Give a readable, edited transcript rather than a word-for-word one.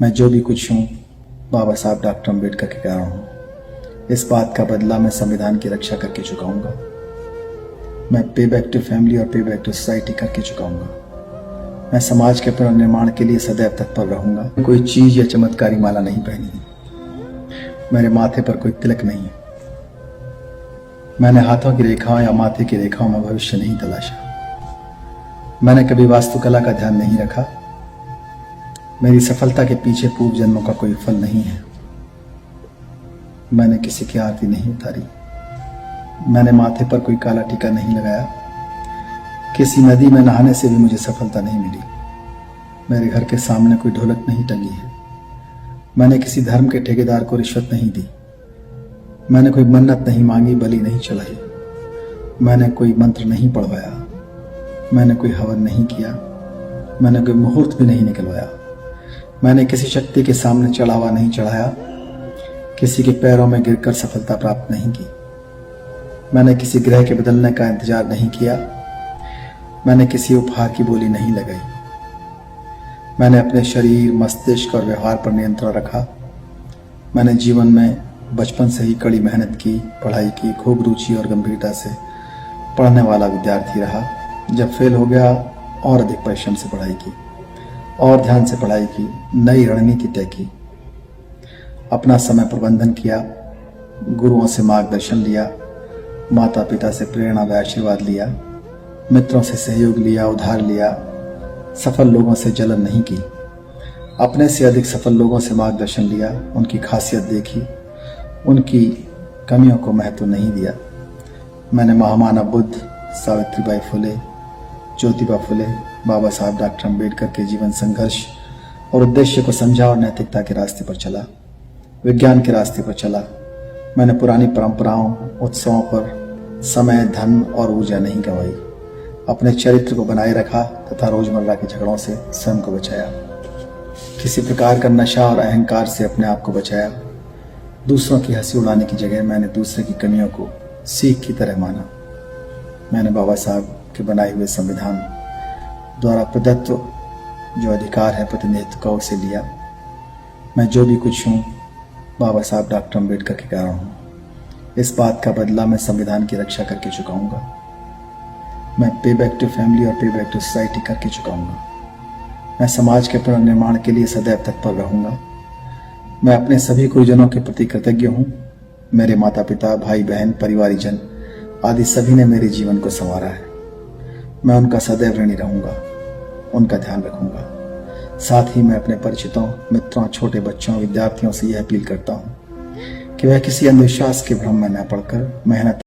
मैं जो भी कुछ हूँ बाबा साहब डॉक्टर अम्बेडकर के कारण हूँ। इस बात का बदला मैं संविधान की रक्षा करके चुकाऊंगा। मैं पे बैक टू फैमिली और पे बैक टू सोसाइटी करके चुकाऊंगा। मैं समाज के पुनर्निर्माण के लिए सदैव तत्पर रहूंगा। कोई चीज या चमत्कारी माला नहीं पहनी, मेरे माथे पर कोई तिलक नहीं है। मैंने हाथों की रेखाओं या माथे की रेखाओं में भविष्य नहीं तलाशा। मैंने कभी वास्तुकला का ध्यान नहीं रखा। मेरी सफलता के पीछे पूर्व जन्मों का कोई फल नहीं है। मैंने किसी की आरती नहीं उतारी। मैंने माथे पर कोई काला टीका नहीं लगाया। किसी नदी में नहाने से भी मुझे सफलता नहीं मिली। मेरे घर के सामने कोई ढोलक नहीं टंगी है। मैंने किसी धर्म के ठेकेदार को रिश्वत नहीं दी। मैंने कोई मन्नत नहीं मांगी, बलि नहीं चढ़ाई। मैंने कोई मंत्र नहीं पढ़वाया। मैंने कोई हवन नहीं किया। मैंने कोई मुहूर्त भी नहीं निकलवाया। मैंने किसी शक्ति के सामने चढ़ावा नहीं चढ़ाया। किसी के पैरों में गिरकर सफलता प्राप्त नहीं की। मैंने किसी ग्रह के बदलने का इंतजार नहीं किया। मैंने किसी उपहार की बोली नहीं लगाई। मैंने अपने शरीर, मस्तिष्क और व्यवहार पर नियंत्रण रखा। मैंने जीवन में बचपन से ही कड़ी मेहनत की, पढ़ाई की, खूब रुचि और गंभीरता से पढ़ने वाला विद्यार्थी रहा। जब फेल हो गया और अधिक परिश्रम से पढ़ाई की और ध्यान से पढ़ाई की, नई रणनीति तय की, अपना समय प्रबंधन किया, गुरुओं से मार्गदर्शन लिया, माता पिता से प्रेरणा व आशीर्वाद लिया, मित्रों से सहयोग लिया, उधार लिया, सफल लोगों से जलन नहीं की, अपने से अधिक सफल लोगों से मार्गदर्शन लिया, उनकी खासियत देखी, उनकी कमियों को महत्व नहीं दिया। मैंने महामानव बुद्ध, सावित्रीबाई फुले, ज्योतिबा फुले, बाबा साहब डॉक्टर अम्बेडकर के जीवन संघर्ष और उद्देश्य को समझा और नैतिकता के रास्ते पर चला, विज्ञान के रास्ते पर चला। मैंने पुरानी परंपराओं, उत्सवों पर समय, धन और ऊर्जा नहीं गंवाई। अपने चरित्र को बनाए रखा तथा रोजमर्रा के झगड़ों से स्वयं को बचाया। किसी प्रकार का नशा और अहंकार से अपने आप को बचाया। दूसरों की हंसी उड़ाने की जगह मैंने दूसरे की कमियों को सीख की तरह माना। मैंने बाबा साहब के बनाए हुए संविधान द्वारा प्रदत्त जो अधिकार है प्रतिनिधित्व का, उसे लिया। मैं जो भी कुछ हूँ बाबा साहब डॉक्टर अम्बेडकर के कारण हूँ। इस बात का बदला मैं संविधान की रक्षा करके चुकाऊंगा। मैं पे बैक टू फैमिली और पे बैक टू सोसाइटी करके चुकाऊंगा। मैं समाज के पुनर्निर्माण के लिए सदैव तत्पर रहूंगा। मैं अपने सभी गुरुजनों के प्रति कृतज्ञ हूँ। मेरे माता पिता, भाई बहन, परिवारीजन आदि सभी ने मेरे जीवन को संवारा है। मैं उनका सदैव ऋणी रहूंगा, उनका ध्यान रखूंगा। साथ ही मैं अपने परिचितों, मित्रों, छोटे बच्चों, विद्यार्थियों से यह अपील करता हूँ कि वह किसी अंधविश्वास के भ्रम में न पड़कर मेहनत